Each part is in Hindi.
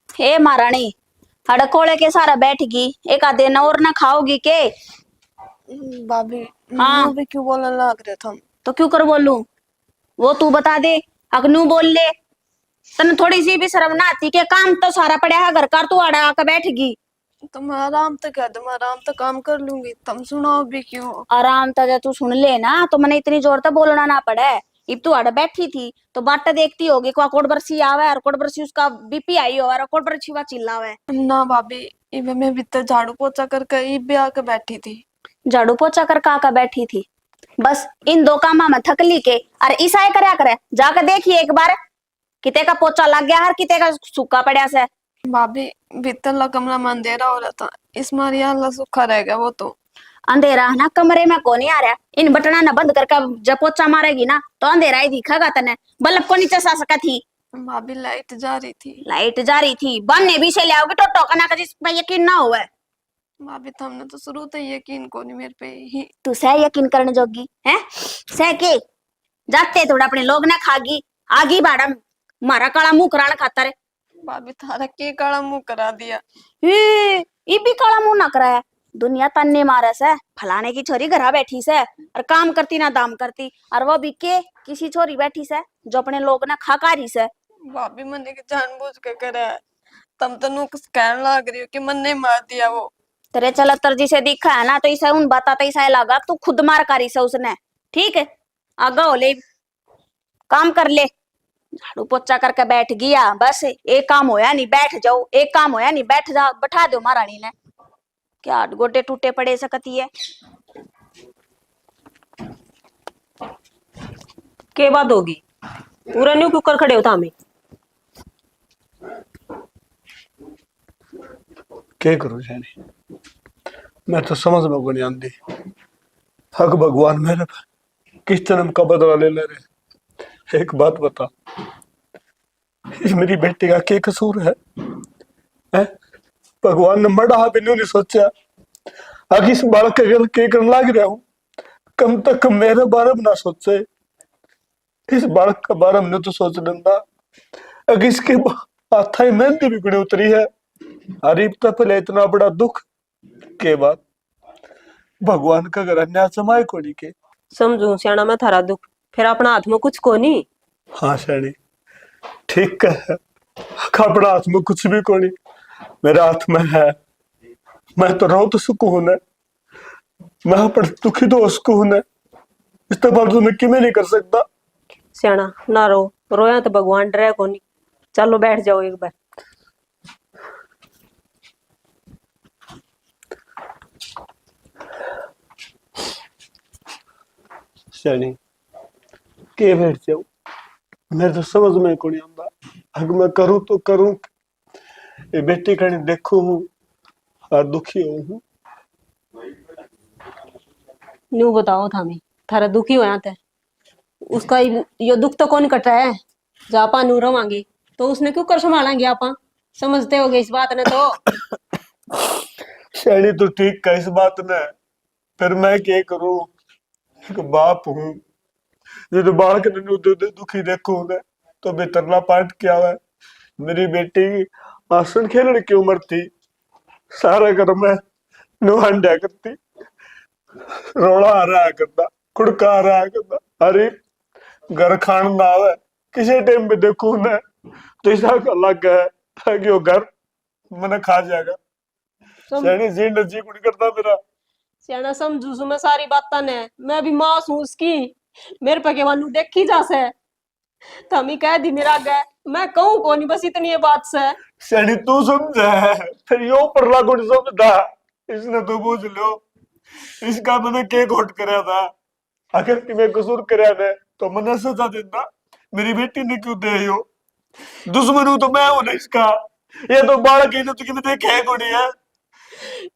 हे महारानी, हड़कोले के सारा बैठगी, एक आधे न और ना खाओगी के? भाभी हाँ न्यू भी क्यों बोलने लग रहे थे? तो क्यों कर बोलूं? वो तू बता दे। अगनू बोल ले। तने थोड़ी सी भी शर्म ना आती के? काम तो सारा पड़ा है घर का, तू आड़ा आकर बैठगी। तो मैं आराम तक कह दूं, मैं आराम तक काम कर लूंगी, तुम सुनाओ भी क्यों? आराम तक तू सुन ले ना तो मैंने इतनी जोर तक बोलना ना पड़े। इब तू आड़ा बैठी थी तो बाट देखती होगी को कोड बरसी आवे और कोड बरसी उसका बीपी आई हो और कोड बरसी वा चिल्लावे। ना भाभी, इवे मैं भीतर झाड़ू पोछा करके इबे आके बैठी थी। झाड़ू पोछा कर काका बैठी थी? बस इन दो कामा में थकली के और ईसाए करया करे। जाकर देखिए एक बार, किते का पोछा लग गया है, किते का सूखा पड़ा से। भाभी भीतर ला कमरा में अंधेरा हो रहा था, इस मारी अल्लाह सूखा रह गया वो तो। अंधेरा है ना कमरे में, कौन आ रहा? इन बटना ना बंद करके जब पोछा मारेगी ना तो अंधेरा ही दिखेगा तने। बल्ब को नीचे सा सका थी। भाभी लाइट जा रही थी। लाइट जा रही थी? बनने भी से ले आओगे तो टोकना का जिस पे यकीन ना हुआ। भाभी तुमने तो शुरू से यकीन को नहीं मेरे पे ही। तू सह यकीन करने जोगी है? सह के जाते थोड़ा अपने लोग ना खागी आगी बाड़ा मारा काला मुंह कराना खाता रे। भाभी थारा के काला मुंह करा दिया? ये भी काला मुंह ना कराया। दुनिया तन्ने मारे से फलाने की छोरी घर बैठी से और काम करती ना दाम करती, और वो भी के किसी छोरी बैठी से जो अपने लोग ना खाकारी से। भाभी मैंने की जानबूझ के करा है, तुम तो नुक्स कहने लग रही हो कि मैंने मार दिया वो। तेरे चलतर जी से दिखा है ना तो इसे उन बाता तो इसे लगा तू खुद मार करी से उसने। ठीक है, आगा हो ले, काम कर ले। झाड़ू पोछा करके बैठ गया, बस एक काम होया नहीं बैठ जाओ, एक काम होया नहीं बैठ जाओ, बैठा दो महारानी ने। क्या गोटे टूटे पड़े सकती है। के बात होगी? पूरा न्यू क्यों कर खड़े हो थामे? क्या करूं जानी, मैं तो समझ में को नहीं आती। हक भगवान मेरे किस जन्म का बदला ले ले रहे। एक बात बता, इस मेरी बेटी का क्या कसूर है? भगवान ने मड़ा भी नहीं सोचा। आगे इस बालक का क्या करने लग रहा हूं, कम तक मेरे बारे में ना सोचे। इस बालक का बारे में तो सोच लेंदा। अगर इसके हाथा ही मेहंदी भी गुड़ी उतरी है। अरे तो पहले इतना बड़ा दुख के बाद भगवान का घर अन्याय समाये कोनी के। समझू सियाना मैं थारा दुख, फिर अपना हाथ में कुछ को नहीं। हाँ शैनी ठीक है, अपना हाथ में कुछ भी कोनी, मेरे हाथ में है। मैं तो रो तो सुकून है, मैं अपने दुखी तो सुकून है। इस्तेमाल तो मैं किमें नहीं कर सकता। सियाना ना रो, रोया तो भगवान डरे को नहीं। चलो बैठ जाओ एक बार। शैनी के बैठ जाऊं, मेरे तो समझ में को नहीं आता। अगर मैं करूं तो करूं, ये बेटी कहीं देखू हूं और दुखी हूं। न्यू बताओ थामी, थारा दुखी हो थे उसका यो दुख तो कौन कट रहा है? जा आपा नू रवांगे तो उसने क्यों कर संभालेंगे आपा? समझते होगे इस बात ने तो। शैनी तो ठीक का इस बात ने, फिर मैं क्या करूं? एक बाप हूं, जो बालक ने दुखी देखो ने तो बेतरला पाठ किया हुआ है। मेरी बेटी आसन खेलने की उम्र थी, सारा घर में नुहांडा करती, रोड़ा आ रहा करता, कुड़का आ रहा करता। अरे घर खान ना आवे किसी टाइम पे देखो ने तो ऐसा लग है कि वो घर मैंने खा जाएगा। शैनी जी नजी कुछ करता मेरा। सियाना समझू सु मैं सारी बात ने, मैं भी मां हूं उसकी। मेरे पे के वालू देखी जा से थमी कह दी मेरा आगे, मैं कहूं कौन बस इतनी ये बात से। शैनी तू समझा है, फिर यो परला को नहीं समझता। इसने तो पूछ लो, इसका मैंने के घोट कराया था। अगर कि मैं कसूर कराया ने तो मैंने सजा देता। मेरी बेटी ने क्यों दे यो? दुश्मन हूं तो मैं हूं ना इसका। ये तो बालक है तो कितने देखे है कोनी है।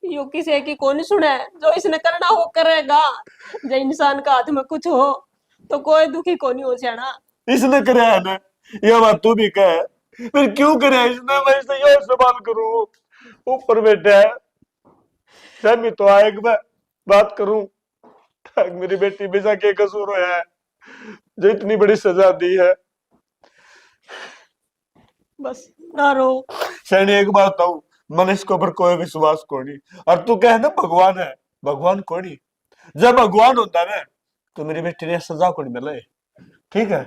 यो किसी की कौन सुने, जो इसने करना हो करेगा। जब इंसान का हाथ में कुछ हो तो कोई दुखी कौन हो सियाना। इसने कराया है ना, ये बात तू भी कह, फिर क्यों कराया इसने? मैं इससे यो सवाल करूं, ऊपर बैठा है सहमी तो आएगा, मैं बात करूं मेरी बेटी बेजा के कसूर होया है जो इतनी बड़ी सजा दी है। बस ना रो। सैनी एक बात बताऊं, मन इसके ऊपर कोई विश्वास को नहीं। और तू कहे ना भगवान है, भगवान को नहीं। जब भगवान होता है ना तो मेरी बेटी ने सजा को नहीं मिले, ठीक है,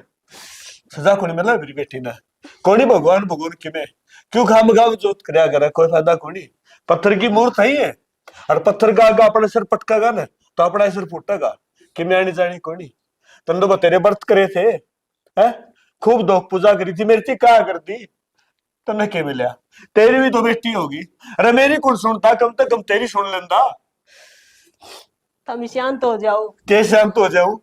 सजा को नहीं मिला मेरी बेटी ने। कोनी भगवान भगवान कि में क्यों खाम गाव जोत करया करे, कोई फायदा कोनी। पत्थर की मूर्त है ये, और पत्थर का आगे अपने सिर पटकेगा ना तो अपना सिर फूटेगा। कि मैं आनी जानी कोनी। तन तो तेरे व्रत करे थे, है, खूब दो पूजा करी थी मेरी थी, क्या कर दी तने के मिला। तेरी भी तो बेटी होगी, अरे मेरी कौन सुनता, कम से कम तेरी सुन लेंदा। थमी शांत हो जाओ। कैसे शांत हो जाऊं,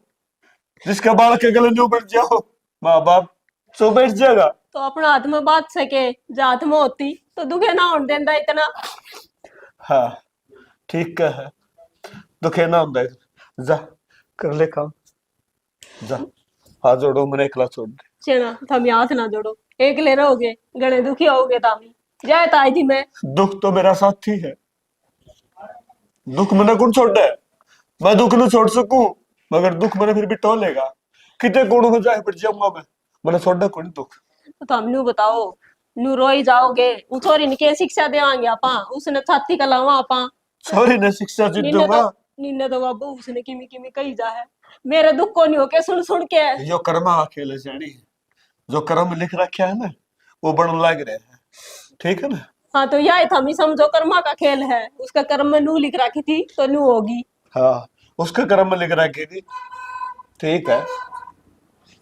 जिसके बाल के गले न्यू बैठ जाओ माँ बाप सो बैठ जाएगा। तो अपना हाथ में बात सके, जो हाथ में होती तो दुखे ना होने देंदा इतना। हाँ ठीक है, दुखे ना होता है। जा कर ले काम, जा हाथ जोड़ो, मैंने एकला छोड़ दे। चेना थमी हाथ ना जोड़ो, एक ले रहोगे, गणे दुखी होगे तामी। जाए ताई थी मैं। दुख तो मेरा साथी है, दुख मैंने कौन छोड़ा है। मैं दुख न छोड़ सकूं, मगर दुख मैंने फिर भी टोलेगा। कितने गुण हो जाए फिर जाऊंगा मैं, मैंने छोड़ा कौन दुख। तो थम नू बताओ, नू रोई जाओगे, उ छोरी ने के शिक्षा देवांगे आपा, उसने छाती का लावा आपा। सॉरी ने शिक्षा जी दूंगा। निन्ने तो बाबू उसने किमी किमी कही जा है, मेरे दुख को नहीं होके सुन सुन के। यो कर्म खेल है जानी, जो कर्म लिख रखा है ना वो बन लग रहे हैं, ठीक है ना। हाँ तो यही थमी समझो कर्मा का खेल है, उसका कर्म में नू लिख रखी थी तो नू होगी। हाँ उसके कर्म में लिख रखी थी, ठीक है।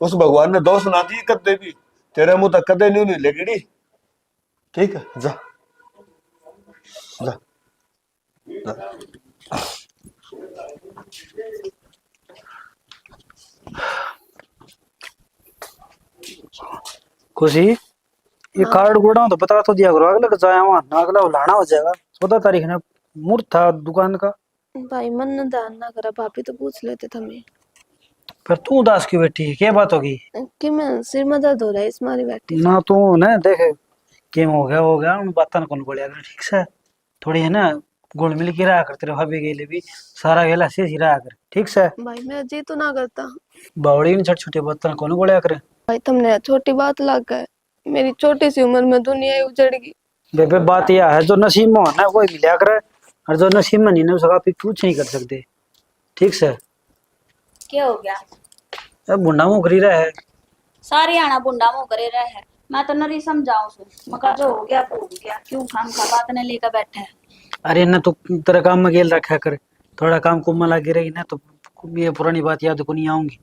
उस भगवान ने दोष ना दिए कदे भी, तेरे मुंह तक कदे नहीं लगड़ी, ठीक है। जा जा, जा। खुशी ये कार्ड गोडाऊं तो बता तो दिया करो, अगले का जाया वहां ना, अगला लाना हो जाएगा। 14 तारीख ने मुहूर्त था दुकान का। भाई मन ने ध्यान ना करा, भाभी तो पूछ लेते थे हमें फिर तू उदास की बेटी क्या बात होगी। कि मैं सिर में दर्द हो रहा है इस मारी बैठी। ना तू ने देखे केम हो गया उन बात कौन बढ़िया कर, ठीक से थोड़ी है ना गुल मिल के रहा कर, तेरे भाभी के लिए भी सारा गेला से रहा कर, ठीक से। भाई मैं अजी तो ना करता। बावड़ी छोटे छोटे बात कौन बढ़िया करे। भाई तुमने छोटी बात लग गए, मेरी छोटी सी उम्र में दुनिया ही उजड़ गई। बेबे बात यह है, जो नसीब में होना है वही मिला करे, और जो नसीब में नहीं ना उसका आप कुछ नहीं कर सकते, ठीक से। क्या हो गया? अब बुढ़ा मुंह करी रहा है। सारी आना बुंडा मुंह करे रहे है, मैं तो नरी समझाऊं सु मका जो हो गया वो हो गया, क्यों खाम खा बात ने लेकर बैठे है। अरे ना तो तेरा काम में गेल रखा कर, थोड़ा काम कुम लगी रही ना तो ये पुरानी बात याद को नहीं आऊंगी।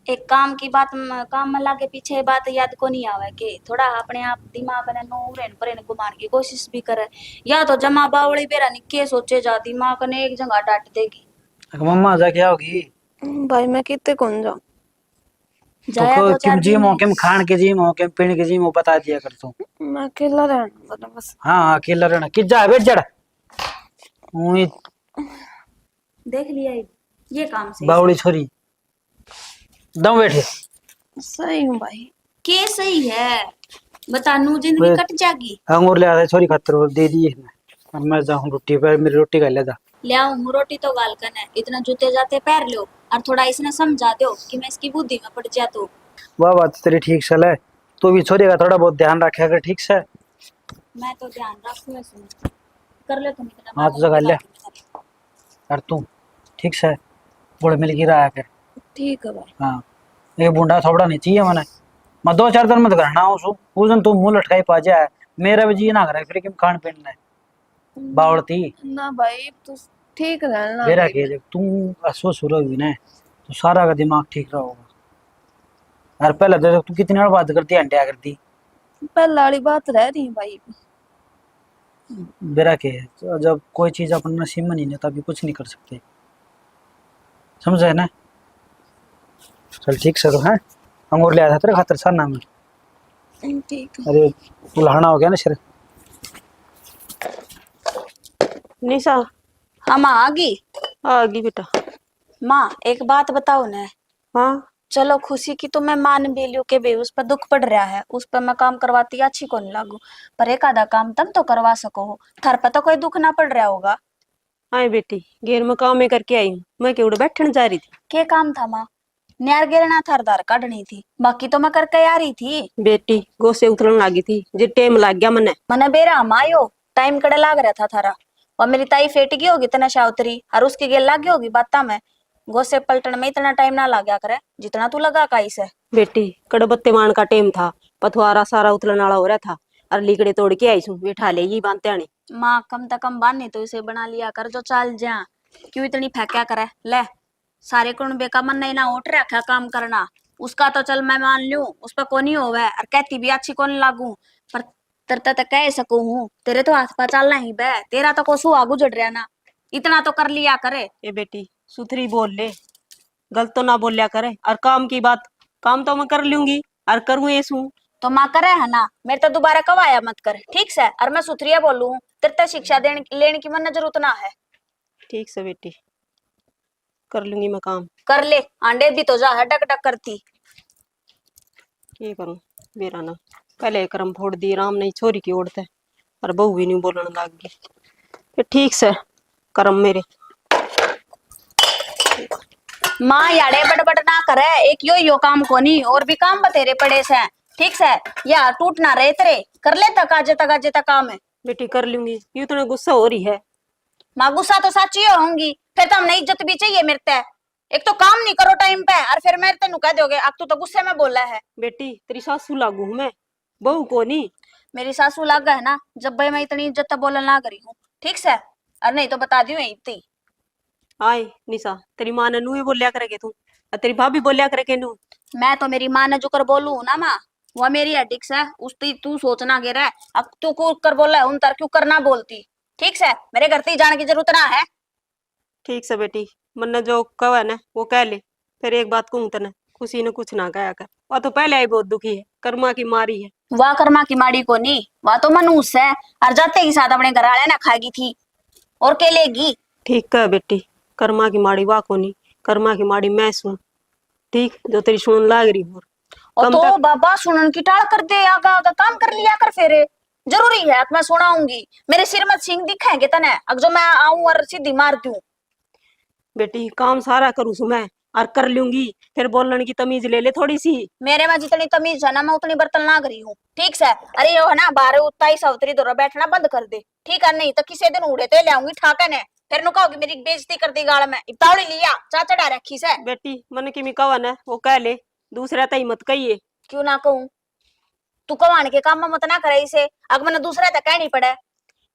एक काम की बात काम में लागे पीछे बात याद को नहीं आवे के, थोड़ा अपने आप दिमाग ने नो रेन परेन घुमाने की कोशिश भी करे। या तो जमा बावड़ी बेरा ने के सोचे जा, दिमाग ने एक जगह डांट देगी। मम्मा जा क्या होगी। भाई मैं कितने कौन जाऊं। जाया तो दो किम चार जी दिन मो में। किम खान के जी मो किम पीने के जी मो बता दिया कर तू। मैं अकेला रहना वाला बस। हाँ अकेला रहना कि जा बैठ जड़ देख लिया ये काम से बावड़ी छोरी दम बैठे। सही हूँ भाई। के सही है बता, नू जिंदगी कट जाएगी। अंगूर ले आया छोरी खातर और दे दिए इसने। अब मैं जाऊँ रोटी पर, मेरी रोटी खा लेता। ले आऊं रोटी तो गालकन है, इतना जूते जाते पैर लो और थोड़ा इसने समझा दो कि मैं इसकी बुद्धि में पड़ जा। तो वाह बात तेरी ठीक से है, तू भी छोरी का थोड़ा बहुत ध्यान रखे कर, ठीक से। मैं तो ध्यान रखूं इसमें, कर ले तुम इतना। हाँ तो जगह ले और तू ठीक से गुड़ मिल की रहा कर। ठीक है भाई। हाँ ये बूढ़ा थोड़ा नहीं चाहिए मैंने, मैं 2-4 दिन में तो करना हूँ उस दिन तू मुंह लटकाई पा जाए, मेरा भी जी ना करे फिर कि खान पीन बावड़ती ना भाई तू ठीक रहना। मेरा के जब तू असो शुरू हुई ना तो सारा का दिमाग ठीक रहोगा। यार पहले तो तू कितनी बार बात करती अंटिया करती, पहले वाली बात रह रही है भाई। मेरा के तो जब कोई चीज अपन नसीब में नहीं है तभी कुछ नहीं कर सकते, समझे ना। चल ठीक से तो है, अंगूर ले आया था तेरे खातर साना में। ठीक है। अरे उल्हाना हो गया ना शर। निशा हाँ माँ आ गई। आ गई बेटा। माँ एक बात बताओ ना, हाँ चलो खुशी की तो मैं मान भी लियो के बे उस पर दुख पड़ रहा है, उस पर मैं काम करवाती अच्छी कौन लागू, पर एक आधा काम तुम तो करवा सको हो, थार पर तो कोई दुख ना पड़ रहा होगा। आए बेटी घेर में काम में करके आई हूँ, मैं केवड़ बैठने जा रही थी। क्या काम था माँ? न्यार गिरना थारदार काटनी थी, बाकी तो मैं करके आ रही थी। बेटी गोसे उतरन लागी थी जे टेम लाग गया मने। मने बेरा मायो टाइम कड़े लाग रहा था थारा, और मेरी ताई फेट गई होगी तना शावतरी और उसकी गेल लागी होगी बाता में। गोसे पलटन में इतना टाइम ना लाग्या करे जितना तू लगा का इसे। बेटी कड़बत्ते मान का टेम था, पथवारा सारा उतरन वाला हो रहा था और लीकड़े तोड़ के आई छू, बैठा ले ये बांधते आने। माँ कम से कम बानी तो इसे बना लिया कर जो चाल जा, क्यों इतनी फेंका करे। ले सारे कुणबे का मन नहीं ना उठ रखा काम करना, उसका तो चल मैं मान लूं, उस पर कोनी होवे और कहती भी अच्छी कौन लागू, पर तरता तो कह सकूं हूँ, तेरे तो हाथ पा चलना ही बे, तेरा तो कोसू आगू जड़ रहा ना, इतना तो कर लिया करे। ए बेटी सुथरी बोल ले, गलत तो ना बोलिया करे। और काम की बात, काम तो मैं कर लूंगी और करूँ ऐसू। तो माँ करे है ना, मेरे तो दोबारा कवाया मत कर, ठीक से। और मैं सुथरिया बोलू हूँ, तेरे तो शिक्षा देने लेने की मन जरूरत ना है। ठीक से बेटी कर लूंगी मैं काम। कर ले, आंडे भी तो जा है डक डक करती। की करूं मेरा ना पहले करम फोड़ दी, राम नहीं छोरी की ओढ़ते और बहू भी नहीं बोलने लग गई। फिर ठीक से करम मेरे। माँ यारे बड़बड़ ना करे, एक यो काम कोनी, और भी काम बतेरे पड़े से, ठीक से। या टूट ना रहे तेरे, कर ले तक आजे तक काम है। बेटी कर लूंगी, क्यों इतना गुस्सा हो रही है। माँ गुस्सा तो सच्ची होंगी, फिर तो हमने इज्जत भी चाहिए मेरे ते। एक तो काम नहीं करो टाइम पे और फिर मेरे ते नुका दोगे, अब तू तो गुस्से में बोला है। बेटी तेरी सासू लागू हूं मैं, बहू को नहीं। मेरी सासू लग है ना, जब भाई मैं इतनी इज्जत बोलने ना करी हूँ, ठीक से। और नहीं तो बता दियो इतनी। आए निशा तेरी माँ ने नूहे बोलिया करेगे तू, और तेरी भाभी बोलिया करेगे नू। मैं तो मेरी माँ ने जो कर बोलू ना माँ, वो मेरी एडिक्स है, उसकी तू सोचना गिर है। अब तू को कर बोला है उन तर क्यों करना बोलती, ठीक से। मेरे घर से जाने की जरूरत ना है। ठीक से बेटी, मन ने जो कहा ना वो कह ले। फिर एक बात कहूं तने, खुशी ने कुछ ना कहा कर, वह तो पहले ही बहुत दुखी है, कर्मा की मारी है। वाह कर्मा की माड़ी को नहीं, वाह तो मनुष्य है, और जाते के साथ अपने घर वाले ना खाएगी थी और के लेगी। ठीक है बेटी, कर्मा की माड़ी वाह को नहीं, कर्मा की माड़ी मैं सुन, ठीक जो तेरी सुन लाग रही हो। और कम तो तक बाबा सुनन की टाल कर दे, आगा आगा काम कर लिया कर फिर। जरूरी है मैं सुनाऊंगी, मेरे सिर में सिंह दिखाएंगे तने, अगर जो मैं आऊं और सीधी मार दूं। बेटी काम सारा करूँ सु मैं और कर लूंगी, फिर बोलने की तमीज ले ले थोड़ी सी। मेरे में जितनी तमीज है ना, मैं उतनी बर्तन ना करी हूँ, ठीक से। अरे यो है ना, बाहर उतना ही सावतरी दौरा बैठना बंद कर दे, ठीक है। नहीं तो किसी दिन उड़े तो ले आऊंगी ठाकन है, फिर नु कहोगी मेरी बेइज्जती कर दी गाल में, इतावली लिया चा चढ़ा रखी से। बेटी मन की कवन है वो कह ले, दूसरा तई मत कहिए। क्यों ना कहूं, तू कमाने के काम में मत ना करे इसे, अगर मैंने दूसरा तक कहनी पड़े।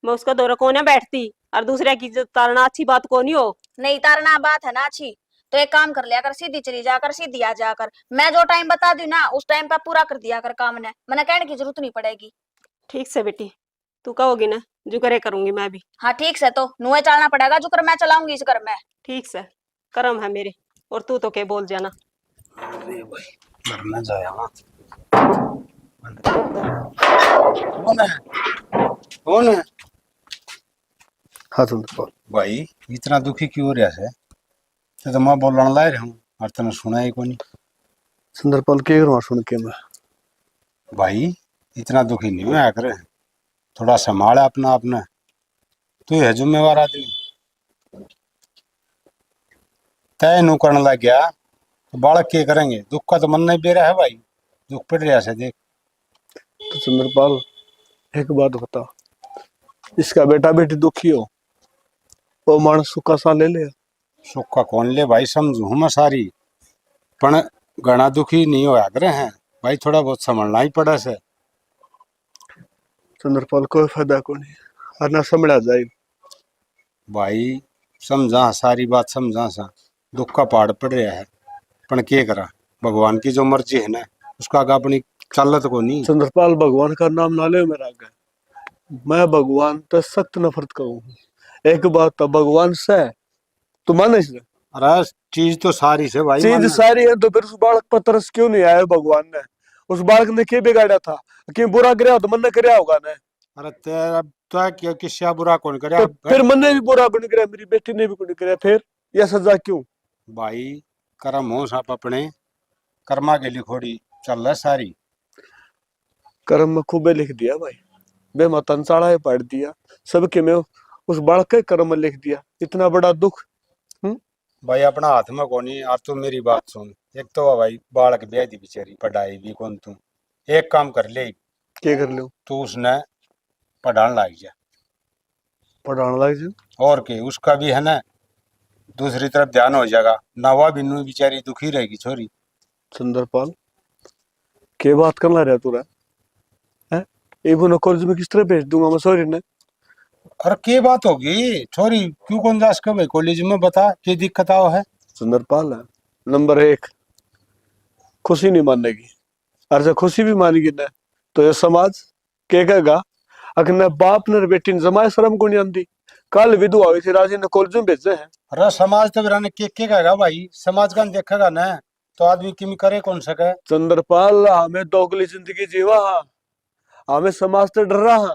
मैं उसका दौरा कोने बैठती और दूसरे की इज्जत तारना अच्छी बात को नहीं हो। नहीं तारना बात है ना अच्छी, तो एक काम कर लिया कर, सीधी चली जाकर सीधी आ जाकर, मैं जो टाइम बता दूं ना उस टाइम पर पूरा कर दिया कर काम ने, मैंने कहने की जरूरत नहीं पड़ेगी। ठीक से बेटी, तू कहोगी ना जो करे करूंगी मैं भी। हाँ ठीक से, तो नुए चलना पड़ेगा, जो कर मैं चलाऊंगी इस घर में। ठीक से करम है मेरे, और तू तो के बोल जाना। अरे भाई घर में जाया ना, कौन है? हाँ सुंदरपाल भाई इतना दुखी क्यों हो रहा है? तो मैं बोलने ला रहा हूँ और तने सुना ही को नहीं। सुंदरपाल के करूँ सुन के मैं। भाई इतना दुखी नहीं हुआ करे, थोड़ा संभाल अपना अपना, तू है जिम्मेवार आदमी। तय नू करने लग गया तो बालक के करेंगे, दुख का तो मन नहीं बेरा है भाई, दुख पड़ रहा है देख। तो सुंदरपाल एक बात बता, इसका बेटा बेटी दुखी हो, वो मानस सुखा सा ले ले। सुख का कौन ले भाई, समझू मैं सारी, पण घना दुखी नहीं होया करे हैं भाई, थोड़ा बहुत संभलना ही पड़ा से। सुंदरपाल कोई फायदा को नहीं, और ना समझा जाए। भाई समझा सारी बात समझा सा, दुख का पहाड़ पड़ रहा है, पण के करा, भगवान की जो मर्जी है ना उसका आगे अपनी चलत को नहीं। सुंदरपाल भगवान का नाम ना ले मेरा आगे, मैं भगवान तो सख्त नफरत करूँ। एक बात तो भगवान से तू माने से, अरे चीज तो सारी से भाई, चीज सारी है, तो फिर उस बालक पर तरस क्यों नहीं आया भगवान ने? उस बालक ने क्या बिगाड़ा था, क्यों बुरा कराया तो मन ने कराया होगा ना। अरे तेरा तो क्या किस्सा बुरा कौन करे, तो फिर मन ने भी बुरा नहीं कराया, मेरी बेटी ने भी कुछ कराया, फिर यह सजा क्यों? भाई कर्म हो साप अपने, कर्मा के लिखोड़ी चल रहा सारी। कर्म में खूबे लिख दिया भाई, बे मतन चाड़ा पढ़ दिया सबके में, उस बालक के कर्म में लिख दिया इतना बड़ा दुख। भाई अपना हाथ में कोनी। और तू मेरी बात सुन, एक तो है भाई बालक ब्याह दी बेचारी, पढ़ाई भी कौन तू। एक काम कर ले, क्या कर लो? तू उसने पढ़ाने लग जा। पढ़ाने लग जा। और के उसका भी है ना दूसरी तरफ ध्यान हो जाएगा ना, वह बिन्नू बेचारी दुखी रहेगी छोरी। चंद्रपाल, क्या बात करना रहा तू रहा है? एक वो कॉलेज में किस तरह भेज दूंगा मैं सॉरी ने? और क्या बात होगी छोरी, क्यों कौन जा सके भाई कॉलेज में, बता क्या दिक्कत आओ है। चंद्रपाल है नंबर एक, खुशी नहीं मानेगी। और जब खुशी भी मानेगी ना तो ये समाज क्या कहेगा? अगर बाप ने बेटी ने जमाए शर्म को नहीं आती। कल विधवा हुई थी, राजी ने कॉलेज में भेजे हैं। अरे समाज तो बिराने के कहेगा भाई, समाज का देखेगा ना तो आदमी किम करे कौन सके। चंद्रपाल, हमें दोगली जिंदगी जीवा हा, हमें समाज से डर रहा हा।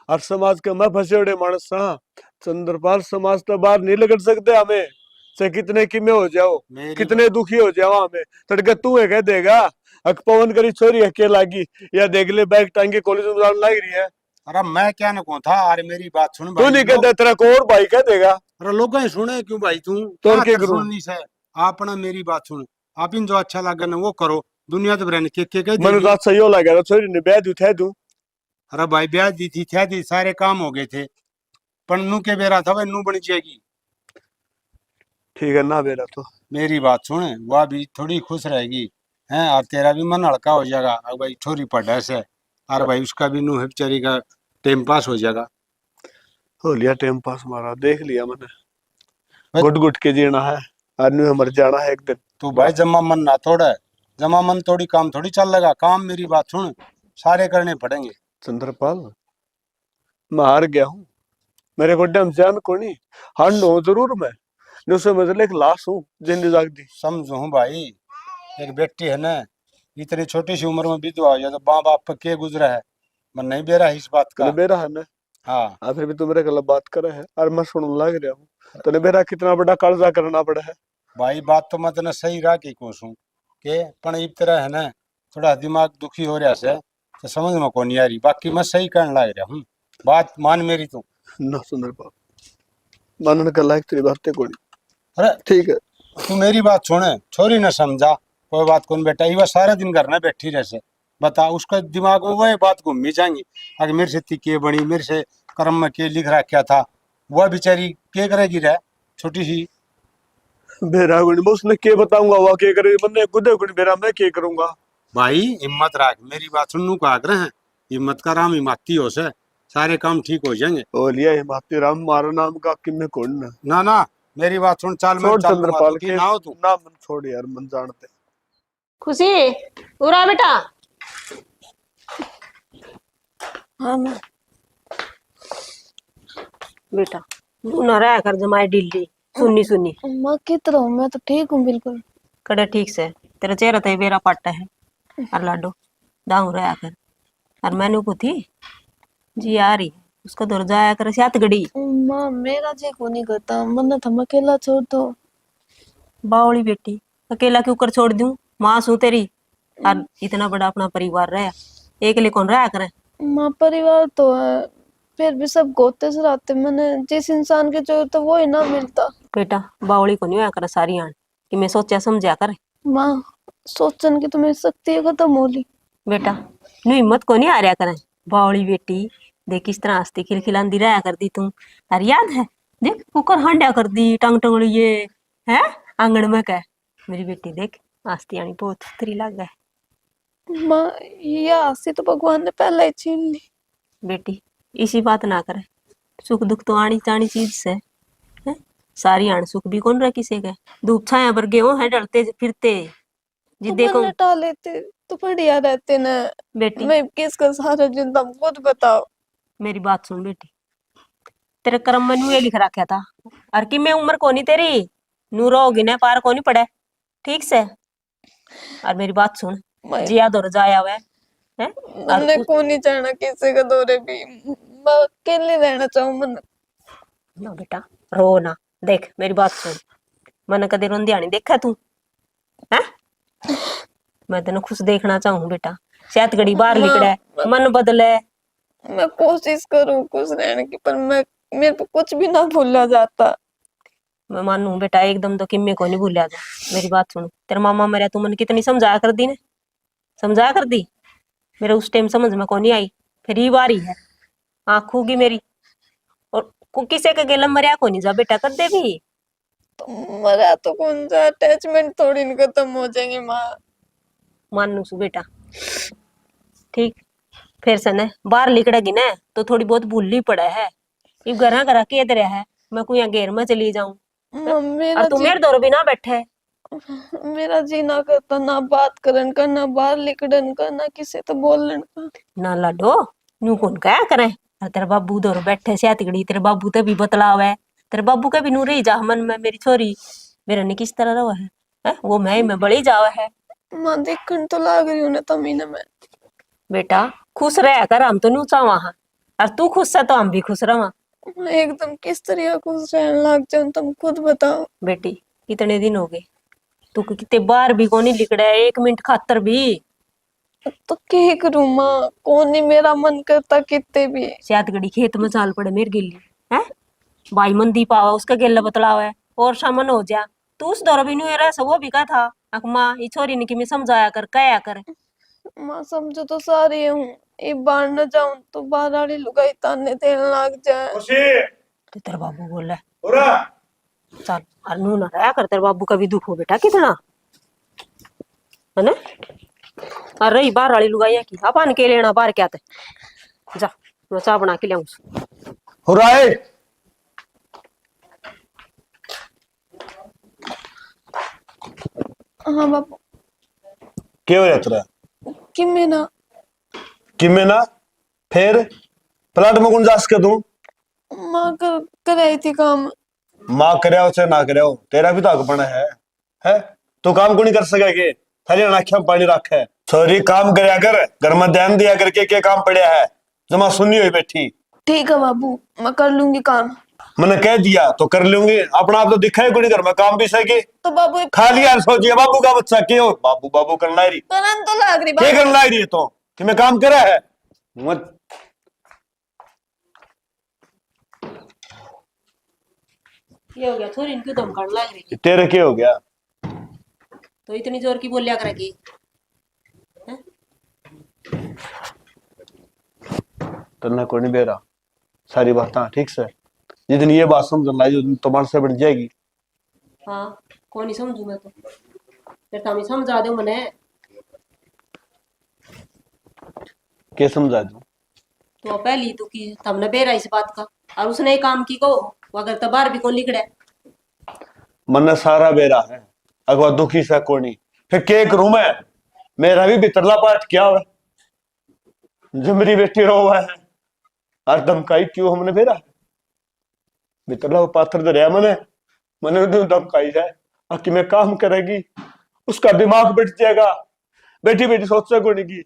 और समाज के मैं फंसे मानस हाँ। चंद्रपाल, समाज तो बाहर नहीं लगड़ सकते हमें, चाहे कितने किमे हो जाओ, कितने दुखी हो जाओ हमें। तड़के तू है कह देगा अक पवन करी छोरी हके लागी, या देख ले बैग टांगे कॉलेज में जाने लग रही है। अरे मैं क्या न कहूं था, अरे मेरी बात सुन तू भाई। नहीं कहता, तेरा को और भाई कह देगा। अरे लोग सुने क्यों भाई तू तो क्या क्या कर करूं? सुननी से। आपने मेरी बात सुन, आप इन जो अच्छा लगे ना वो करो, दुनिया तो बिराने के कह मनु देगी। रात सही हो लगा छोरी ने ब्याह दू थे तू। अरे भाई ब्याह दी थी थे दी, सारे काम हो गए थे, पर नू के बेरा था भाई, नू बन जाएगी। ठीक है ना बेरा तो मेरी बात सुन, वह भी थोड़ी खुश रहेगी हैं, और तेरा भी मन हल्का हो जाएगा। अब भाई छोरी पढ़े से, और भाई उसका भी नू है बेचारी का टाइम पास हो जाएगा। हो लिया टाइम पास हमारा, देख लिया मैंने। बस- गुट गुट के जीना है, आदमी मर जाना है एक दिन। तू भाई जमा मन ना तोड़े, जमा मन तोड़ी काम थोड़ी चल लगा। काम मेरी बात सुन सारे करने पड़ेंगे। चंद्रपाल, मैं हार गया हूँ, मेरे को डम जान को नहीं। हार हो जरूर मैं, न समझ ले एक लाश हूँ जिंदी जाग दी। समझो हूँ भाई, एक बेटी है ना, इतनी छोटी सी उम्र में विधवा हो जाए तो माँ बाप पर के गुजरा है, मन नहीं बेरा है इस बात तूने का। बेरा है ना? हाँ हाँ, फिर भी तू मेरे गलत बात करे है और मैं सुन लग रहा हूँ। तूने बेरा कितना बड़ा कर्जा करना पड़ा है। भाई बात तो मैं तेने सही रहा की कोसू के, पण इस तरह है ना थोड़ा दिमाग दुखी हो रहा से, तो समझ में कौन आ रही, बाकी मैं सही कहने लग रहा हूँ। बात मान मेरी तू। ना चंद्रपाल, मानने का लायक तेरी बातें कोई। अरे ठीक है, तू मेरी बात सुने, छोरी न समझा कोई बात कौन बेटा, ये सारा दिन घर में बैठी रह से, बता उसका दिमाग में वही बात घूमी जाएंगी। अगर मेरे से इतनी के बनी, मेरे से कर्म में के लिख रहा क्या था, वह बेचारी क्या करेगी रह छोटी सी। बेरा कोई नहीं, मैं उसने क्या बताऊंगा, वो क्या करेगी मैंने खुद कोई बेरा, मैं क्या करूंगा। भाई हिम्मत रख, मेरी बात सुनने को आग्रह है, हिम्मत का राम हिम्मती हो से, सारे काम ठीक हो जाएंगे। ओ लिया हिमाती राम मारा नाम का किन्ने कौन ना। ना ना मेरी बात सुन, चाल मैं छोड़ चाल लूंगा, चंद्रपाल दुखी के ना हो तू। ना, मन छोड़ यार, मन जानते। खुशी, उरा बेटा। हाँ माँ। बेटा तू ना रहा कर जमाई ढीली सुन्नी सुन्नी। माँ कितना हूँ, मैं तो ठीक हूँ बिल्कुल। कड़े ठीक से तेरा चेहरा तो बेरा पट्टा है। और लाडो दाऊ रहा कर, और मैंने को थी जी आ रही उसका दौर जाया कर सात घड़ी। माँ मेरा जे को नहीं करता, मन थम अकेला छोड़ दो। बावली बेटी अकेला क्यों कर छोड़ दूं, माँ सू तेरी, और इतना बड़ा अपना परिवार रहा, एक लिए कौन रहा करे। माँ परिवार तो है, फिर भी सब गोते से रहते, मैंने जिस इंसान की जरूरत है वो ही ना मिलता। बेटा बावली को नहीं होया कर सारी आन कि मैं सोचा समझा कर। माँ सोचन की तुम्हें शक्ति खत्म होली। बेटा नु हिम्मत को नहीं आ रहा करे, बावली बेटी देख किस तरह हंसती खिलखिलांदी रहा कर दी तुम। तार याद है देख कुकर हांडा कर दी टंग टंगड़ी ये है आंगन में कह, मेरी बेटी देख हंसती आनी बहुत उतरी लग गए। माँ ये हंसी तो भगवान ने पहले ही छीन ली। बेटी इसी बात ना करे, सुख दुख तो आनी जानी चीज से है, सारी आन सुख भी कौन रहा किसी के, धूप छाया पर गेहूं है डलते फिरते जी तो देखो। लटा लेते तो बढ़िया रहते ना। बेटी मैं किसका सहारा जिंदा हूँ, खुद बताओ। मेरी बात सुन बेटी, तेरे कर्म में नू ये लिख रखा था, और कि मैं उम्र कोनी तेरी नू रहोगी ना पार कोनी पड़े ठीक से। और मेरी बात सुन, मैं जिया दौर जाया हुआ है मैंने को नहीं चाहना किसी का दौरे भी, मैं अकेले रहना चाहूँ। मन ना बेटा रो ना, देख मेरी बात सुन, मन कदे रोंदियानी देखा तू है, मैं तेन खुश देखना चाहूँ बेटा, शायद घड़ी बाहर निकले मन बदले। मैं कोशिश करूँ खुश रहने की, पर मैं मेरे को कुछ भी ना भूला जाता। मैं मानू बेटा एकदम तो किम्मे को नहीं भूलिया तू। मेरी बात सुन, तेरा मामा मरिया तू मन कितनी समझाया कर दी ने, समझाया कर दी। मेरे उस टाइम समझ में को नहीं आई, फिर ये बारी है आँख खूगी मेरी। और किसी के गेलम मरिया को नहीं जा बेटा कर दे भी। तो मरा तो कौन सा अटैचमेंट थोड़ी न खत्म हो जाएंगे माँ। मानू सु बेटा ठीक। फिर से न बाहर लिकड़ेगी न तो थोड़ी बहुत भूल ही पड़ा है। ये घर घर के इधर है, मैं कोई घेर में चली जाऊं और तू मेरे दौर भी ना बैठे। मेरा जी ना करता ना बात करन का, ना बाहर लिकड़न का, ना किसी तो बोलन का। ना लाडो न्यू कौन क्या करे। और तेरे बाबू दौर बैठे से तिगड़ी, तेरे बाबू तो भी बतलाव है, तेरे बाबू के भी नू रही जा मन में मेरी छोरी मेरा ने किस तरह रहा है? वो मैं बड़ी जावा है। माँ देखन तो लाग रही हूँ ना तमीने में। बेटा खुश रह कर, हम तो नू चावा हाँ, और तू खुश है तो हम भी खुश रहा। एकदम किस तरह खुश रहने लग जाऊं तुम खुद बताओ। बेटी कितने दिन हो गए तू कितने बार भी कोनी लिकड़ा है, 1 मिनट खातर भी। तो क्या करूं माँ, कौन नहीं मेरा मन करता कितने भी। शायद गड़ी खेत में चाल पड़े मेरे गिल्ली है, भाई मंदी पावा उसका गेला बतलावा है और सामन हो जा। तू उस दौर भी नहीं रहा वो भी कहा था अक माँ ये छोरी ने कि मैं समझाया कर कया कर। माँ समझो तो सारी हूँ, एक बार न जाऊं तो बाहर वाली लुगाई ताने देने लग जाए। तो तेरा बाबू बोल रहा है चल और नू ना रहा कर, तेरे बाबू का भी दुख हो बेटा कितना है ना। और रही बाहर वाली लुगाइया की अपन के लेना बाहर क्या थे, जा मैं चाह बना के लियाऊं। हो रहा है हाँ बापू। क्या हो जाता है कि मैं ना कि मैं ना फिर प्लाट में कौन जास के दूं? माँ कर रही थी काम। माँ करया उसे ना करया हो, तेरा भी तो हक बना है? तो काम को नहीं कर सके के थाली आंखों में पानी रखा है। छोरी काम करया कर, घर में ध्यान दिया करके क्या काम पड़ा है, जमा सुनी हुई बैठी। ठीक है बाबू मैं कर लूंगी काम। मैंने कह दिया तो कर लूंगी, अपना आप तो दिखा है कोई घर में काम भी सके। तो बाबू खाली यार सोचिए बाबू का बच्चा क्यों बाबू बाबू करना रही, करन तो लग रही क्या बाबू। करना रही है तो कि मैं काम करा है मत। ये हो गया छोरी इनकी दम काट लग रही तेरे क्या हो गया? तो इतनी जोर की बोलिया करेगी। तन्ना को नहीं बेरा सारी बात ठीक से, जितन ये बात समझ लाई उस दिन तुम्हारे से बढ़ जाएगी। हाँ कौन नहीं समझू मैं तो, फिर तुम समझा दो मने। क्या समझा दूं? तो पहली तो की तुमने बेरा इस बात का और उसने ही काम की को वो अगर तबार भी कौन लिखड़े। मन सारा बेरा है अगवा दुखी सा कोनी, फिर क्या करूं मैं? मेरा भी बितरला पाठ क्या हुआ जो मेरी बेटी रो है और धमकाई क्यों हमने बेरा बितरला पाथर दरिया मने मैंने धमकाई है कि मैं काम करेगी उसका दिमाग बैठ जाएगा। बेटी बेटी सोच सको नहीं की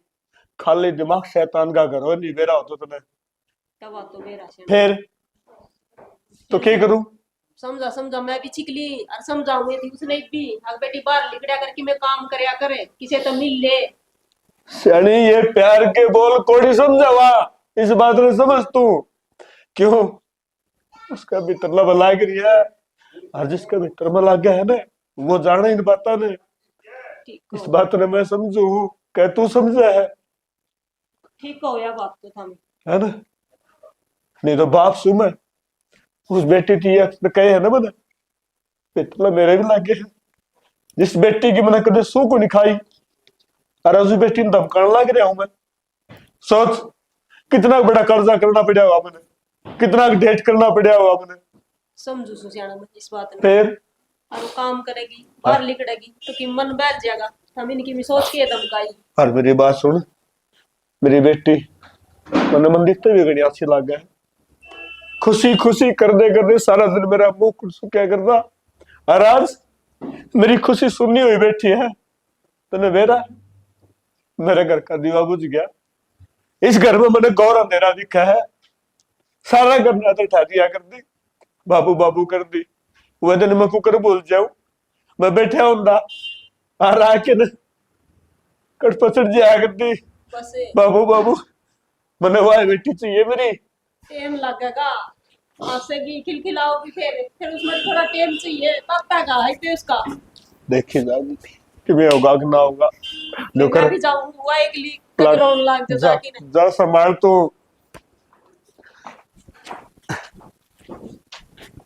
खाली दिमाग शैतान का घर हो नहीं बेरा हो तो तुम्हें तो बेरा से फिर तो क्या करूं? समझा समझा मैं भी छिकली और समझाऊंगी थी उसने भी अगर बेटी बाहर लिखड़ा करके मैं काम करया करे किसे तो मिल ले। यानी ये प्यार के बोल कोड़ी समझावा इस बात में समझ तू क्यों उसका भीतर लब लाग रही है और जिसका भीतर में लाग गया है ना वो जाने इन बातों ने, इस बात ने मैं समझू क्या तू समझा है? ठीक हो या बात तो थामी है ना, नहीं तो बाप सुमे उस बेटी की कहे है ना मैंने भीतर मेरे भी लागे है, जिस बेटी की मैंने कदे सू को नहीं खाई और उस बेटी ने धमकाने लग रहा हूं मैं। सोच कितना बड़ा कर्जा करना पड़ा हुआ मैंने, कितना डेट करना पड़ा हुआ मैंने। समझू सुसियाना मैं इस बात में फिर और वो काम करेगी बाहर लिखड़ेगी तो कि मन बैठ जाएगा हम इनकी भी सोच के धमकाई। और मेरी बात सुन, मेरी बेटी मैंने मन दिखते भी घड़ी अच्छी लग गया, खुशी खुशी करते सारा दिन मेरा मुंह क्या करता और आज मेरी खुशी सुननी हुई बैठी है। तने मेरा मेरे घर का दीवा बुझ गया, इस घर में मैंने गौर अंधेरा दिखा है, सारा घर ने ठा दिया कर दी बाबू बाबू कर दी। वह दिन मैं कुकर भूल जाऊं मैं बैठा होंदा और आके न कट पसड़ जाया कर दी बाबू बाबू मैंने वाह बेटी चाहिए मेरी। टेम लगेगा हंसेगी खिलखिलाओगी, फिर उसमें थोड़ा टेम चाहिए, पापा का है पे उसका। देखी जाएगी कि मैं होगा कि ना होगा। जो मैं कर भी जाऊँ हुआ एक ली प्लाट ग्राउंड लाग जा जा जाके ना। जा संभाल तो।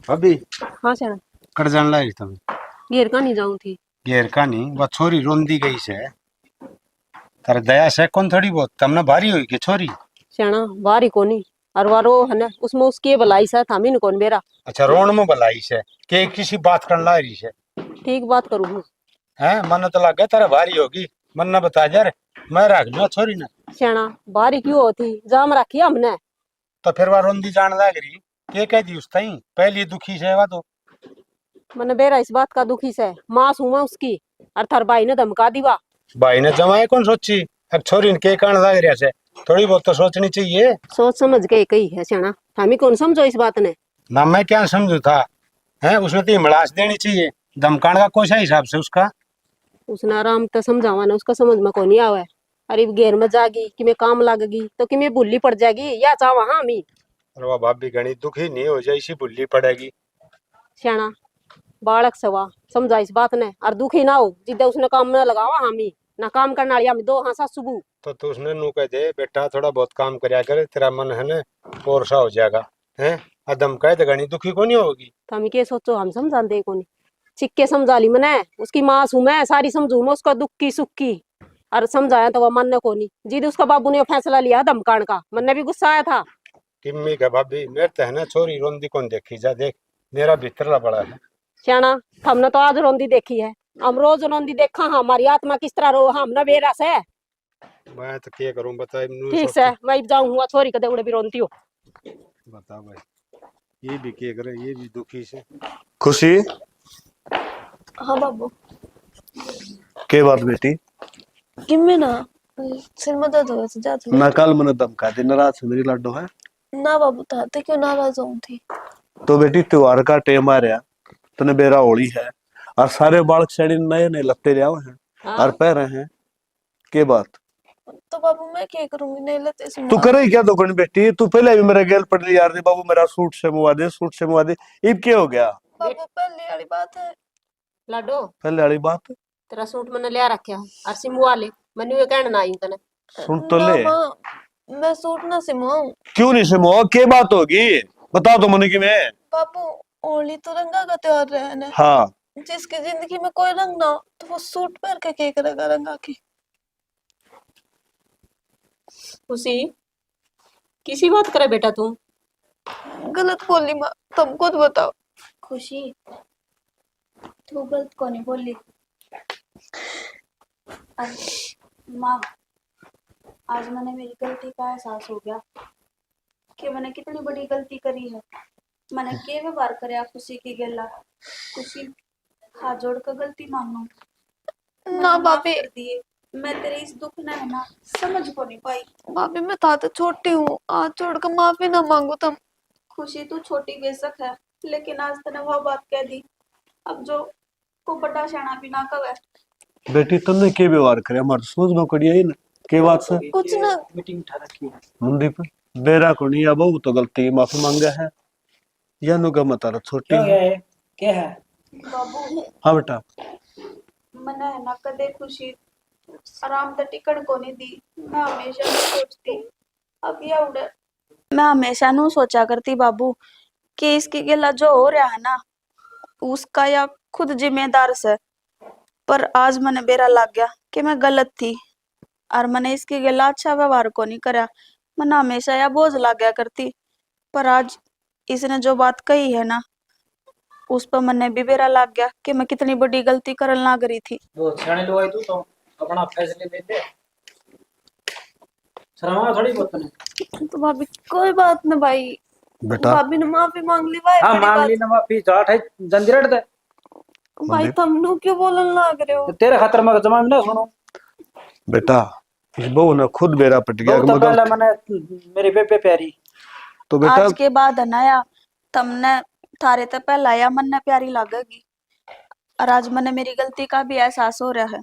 भाभी हाँ सर, कर जान लाई तुम घेर का नहीं जाऊँ थी। घेर का नहीं वह छोरी रोंदी गई से तारे दया से कौन थोड़ी बहुत तमने भारी हुई कि छोरी। श्याणा बारी कोनी और वारो है ना उसमें उसकी भलाई सा था मिन कौन बेरा। अच्छा रोण में भलाई से के किसी बात करने ला रही से ठीक बात करूँ हैं मन तो लगे तारे भारी होगी मन ना बता जा रे मैं रख लूँ छोरी ने। श्याणा बारी क्यों होती जाम रखी हमने। तो फिर वह रोंदी जान लग रही के कह दी उस ताई पहली दुखी से वह तो मैंने बेरा इस बात का दुखी से मां सुमा उसकी और थार भाई ने धमका दीवा। भाई ने जमाए कौन सोची अब छोरी ने के कारण लग रहा से थोड़ी बहुत तो सोचनी चाहिए सोच समझ के कही है श्याणा, हमें कौन समझो इस बात ने। ना मैं क्या समझू था है उसने तो हिमड़ास देनी चाहिए धमकाने का कोई सा हिसाब से उसका। उसने आराम तो समझावा ना उसका समझ में को नहीं आवे। अरे घेर में जागी कि मैं काम लगेगी तो कि मैं भूली पड़ जाएगी या चाहवा हाँ मी। और वह भाभी घनी दुखी नहीं हो जाए इसी भूलनी पड़ेगी। श्याणा बालक सवा समझा इस बात ने और दुखी ना हो जिद्दे उसने काम में लगावा हामी ना काम करने वाली हम दो हाँ सासू। तो उसने नू कह दे बेटा थोड़ा बहुत काम करया कर तेरा मन है ना और सा हो जाएगा है अदम कहे तो घनी दुखी को नहीं होगी। तो हम के सोचो हम समझा दे को नहीं चिक्के समझा ली मैंने उसकी माँ सू मैं सारी समझू मैं उसका दुख की सुख की और समझाया तो वह मन ने को नहीं जिद उसका बाबू ने फैसला लिया धमकान का मन ने भी गुस्सा आया था। किम्मी का भाभी मेरे तो है ना छोरी रोंदी कौन देखी जा देख मेरा भीतरला बड़ा है। श्याणा हमने तो आज रोंदी देखी है हम रोज रोंदी देखा हाँ हमारी आत्मा किस तरह रो हमने बेरा से। मैं तो क्या करूं बता ठीक से मैं जाऊँ हुआ छोरी कदे उड़े भी रोनती हो। बता भाई ये भी क्या करे ये भी दुखी से। खुशी हाँ बाबू के बात बेटी कि मैं ना सिर में दर्द हो गया था जाते ना कल मैंने धमका दी नाराज है मेरी लाडो है ना बाबू था ते क्यों नाराज हूँ थी। तो बेटी त्योहार का टेम आ रहा तने बेरा होली है और सारे बालक श्रेणी नए नए लत्ते ले आए हैं और पह रहे हैं के बात। तो बाबू मैं क्या करूंगी नहीं लेते इस तू करे क्या दुकान बेटी तू पहले भी मेरा गेल पड़ यार दे बाबू मेरा सूट से मुआ दे इब क्या हो गया। बाबू पहले वाली बात है लाडो पहले वाली बात तेरा सूट मैंने लिया रखा और सिमुआ ले मैंने ये कहना आई तने सुन तो ना ले माँ मैं सूट ना सिमवाऊं। क्यों नहीं सिमो के बात होगी बता दो मन की मैं। बाबू होली तो रंगा का त्योहार रहे ना हाँ जिसकी जिंदगी में कोई रंग ना हो तो वो सूट पहन के क्या करेगा रंगा की। खुशी किसी बात करे बेटा तू गलत बोली माँ तुम खुद बताओ। खुशी तू गलत को नहीं बोली। माँ आज मैंने मेरी गलती का एहसास हो गया कि मैंने कितनी बड़ी गलती करी है। मैंने के व्यवहार करया खुशी की गेला खुशी हाथ जोड़ कर गलती मानो ना भाभी दिए मैं तेरे इस दुख ने है ना समझ को नहीं पाई। भाभी मैं था तो छोटी हूँ आज छोड़कर माफी ना मांगो तुम। खुशी तू छोटी बेशक है लेकिन आज तूने वह बात कह दी अब जो को बड़ा शाना भी ना कवे। बेटी तुमने के व्यवहार करे हमारे सोच में कड़ी है ना के बात से कुछ ना मीटिंग उठा रखी है। मुंडी पर बेरा को नहीं अब तो गलती माफी मांगा है या नुगा मतारा छोटी क्या है। है क्या है बाबू हाँ बेटा मैंने है ना कदे खुशी आराम तो टिकट को नहीं दी। मैं हमेशा नहीं सोचती अब ये उड़े मैं हमेशा नहीं सोचा करती बाबू कि इसकी गिला जो हो रहा है ना उसका या खुद जिम्मेदार से। पर आज मैंने बेरा लग गया कि मैं गलत थी और मैंने इसके गिला अच्छा व्यवहार को नहीं करा। मैंने हमेशा या बोझ लग गया करती पर आज इसने जो बात कही है ना उस पर मैंने भी बेरा लग गया कि मैं कितनी बड़ी गलती करल ना करी थी। वो सियाने लोग आए तो अपना फैसले लेते शर्मा थोड़ी बहुत ने। तो भाभी कोई बात ना भाई बेटा भाभी ने माफी मांग ली भाई हाँ बड़ी मांग बात। ली ना माफी जाट है जंजीरट दे भाई तुम नु क्यों बोलन लग रहे हो। तो तेरे खातर मैं जमा में ना सुनो बेटा इस बहू ने खुद बेरा पट गया बहुत कि मैं पहले गलत- मैंने मेरी बेबे प्यारी तो बेटा आज के बाद है ना या तुमने थारे तो पहला या मन ने प्यारी लगेगी और आज मैंने मेरी गलती का भी एहसास हो रहा है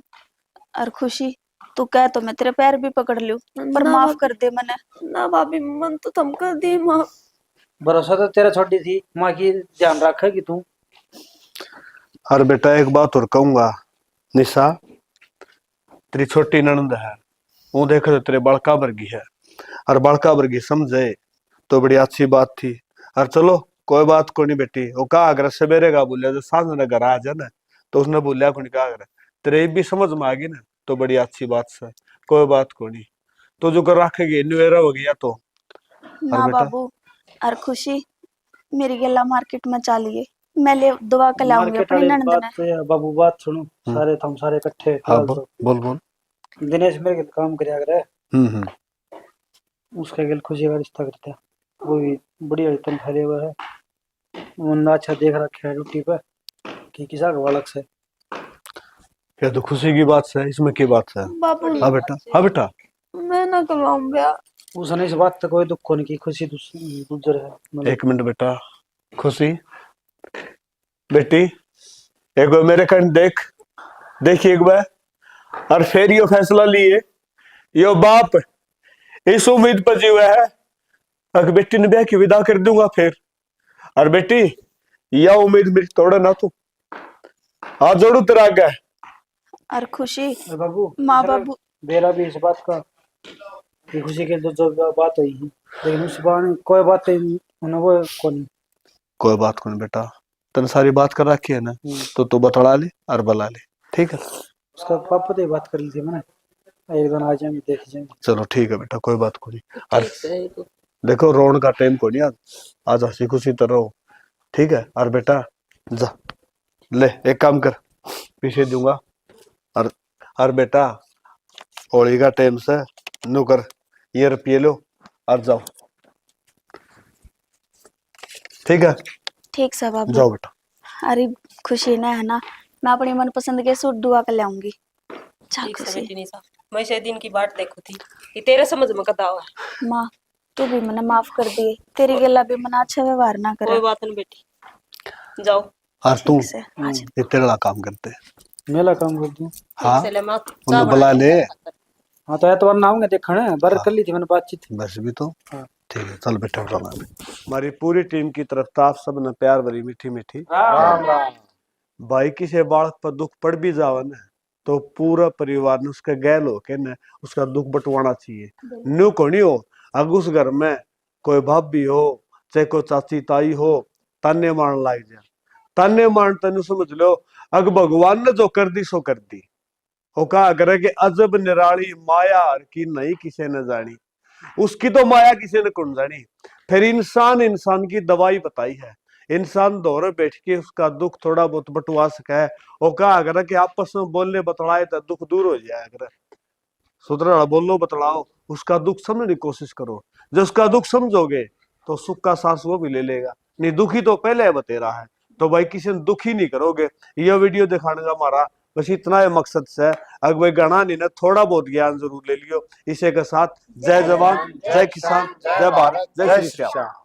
और खुशी तू कह तो मैं तेरे पैर भी पकड़ लूं पर ना माफ भाभी। कर दे मैंने। ना भाभी मन तो तुम कर दी माफ भरोसा तो तेरा छोटी थी माँ की ध्यान रखेगी तू। और बेटा एक बात और कहूंगा, निशा तेरी छोटी ननद है, वो देखे तो तेरे बड़का वर्गी है, और बड़का वर्गी समझे तो बड़ी अच्छी बात थी। और चलो कोई बात को नहीं बेटी, वो कहा अगर सवेरे का बोलिया जो सांझ ने घर आ जाए ना, तो उसने बोलिया को नहीं कहा अगर तेरे भी समझ में आ गई ना तो बड़ी अच्छी बात से, कोई बात को नहीं, तो जो कर रखेगी न्यूएरा हो गया तो। और ना बेटा बाबू और खुशी मेरी गला मार्केट में चलिए, मैं ले दुआ के लाऊंगी मार्केट अपनी वाले ननद बात ने। तो है, बाबू बात सुनो, सारे तुम सारे इकट्ठे हाँ फिलहाल बोल तो बोल बोल। दिनेश मेरे के काम करया करे, हम्म। उसके गल खुशी का रिश्ता करते हैं, वो भी बढ़िया तन फैले हुआ है, मुन्ना अच्छा देख रखा है ड्यूटी पे कि किसा का बालक से। ये तो खुशी की बात है, इसमें की बात है। बाबू हाँ बेटा, हाँ बेटा। मैं ना करवाऊं ब्याह। उसने इस बात तक कोई दुख को नहीं की, खुशी गुजर है मतलब। एक मिनट बेटा, खुशी बेटी एक बार मेरे कन देख, देखिए एक बार, और फिर यो फैसला लिए, यो बाप इस उम्मीद पर जीवा है अगर बेटी ने ब्याह की विदा कर दूंगा फिर, और बेटी यह उम्मीद मेरी तोड़े ना तू, हाथ जोड़ू तेरा आगे। और खुशी अरे बाबू माँ जरा बाबू बेरा भी इस बात का कि खुशी के जो बात हुई है, लेकिन उस बात कोई बात नहीं उन्हें वो कौन। कोई बात कौन बेटा, तने सारी बात कर रखी है ना, तो तू बतला ले और बुला ले, ठीक है। उसका पापा तो ये बात कर ली थी मैंने, एक दिन आ जाएंगे देख जाएंगे। चलो ठीक है बेटा, कोई बात को नहीं। और देखो रोन का टाइम को नहीं, आज आज हंसी खुशी तो रहो, ठीक है। और बेटा जा ले एक काम कर, पीछे दूंगा, और बेटा होली का टाइम से नु कर, ये रुपये लो और जाओ, ठीक है। ठीक सा बाबू। जाओ बेटा। अरे खुशी ने है ना, मैं अपनी मनपसंद के सूट दुआ कर लाऊंगी। चल ठीक से खुशी। बेटी निशा, मैं से दिन की बात देखो थी, ये तेरे समझ में कदा हुआ है। माँ तू भी मने माफ कर दिए, तेरी गला भी मना अच्छा व्यवहार ना करे। कोई बात नहीं बेटी, जाओ। और तू ठीक से आज ये तेरा काम करते, मेला काम कर दूं। हाँ से ले माँ, उन्हें बुला ले, हाँ तो एतवार ना आऊंगा देखने, बार कर ली थी मैंने बातचीत। बस भी तो हाँ। ठीक है, चल बेटा बुला ले। हमारी पूरी टीम की तरफ से आप सब ने प्यार भरी मीठी मीठी राम राम। भाई किसी बालक पर दुख पड़ भी जावे ना, तो पूरा परिवार ने उसके गैल होके न उसका दुख बंटवाना चाहिए। न्यू को नहीं हो, अगर उस घर में कोई भाभी हो चाहे कोई चाची ताई हो, ताने मारन लाग जा, ताने मारन तेन समझ लो अगर भगवान ने जो कर दी सो कर दी। वो कहा करे कि अजब निराली माया की नहीं किसी ने जानी, उसकी तो माया किसी ने कौन जानी। फिर इंसान की दवाई बताई है, इंसान दौरे बैठ के उसका दुख थोड़ा बहुत बटवा सके, और कहा अगर कि आपस में बोलने बतलाए तो दुख दूर हो जाए। अगर सुधरा बोलो बतलाओ, उसका दुख समझने की कोशिश करो, जब उसका दुख समझोगे तो सुख का सांस वो भी ले लेगा। नहीं दुखी तो पहले बतेरा है, तो भाई किसी ने दुखी नहीं करोगे। यह वीडियो दिखाने का हमारा बस इतना ही मकसद से, अगर भाई गणा नहीं ना थोड़ा बहुत ज्ञान जरूर ले लियो। इसी के साथ जय जवान, जय किसान, जय भारत, जय श्री श्याम।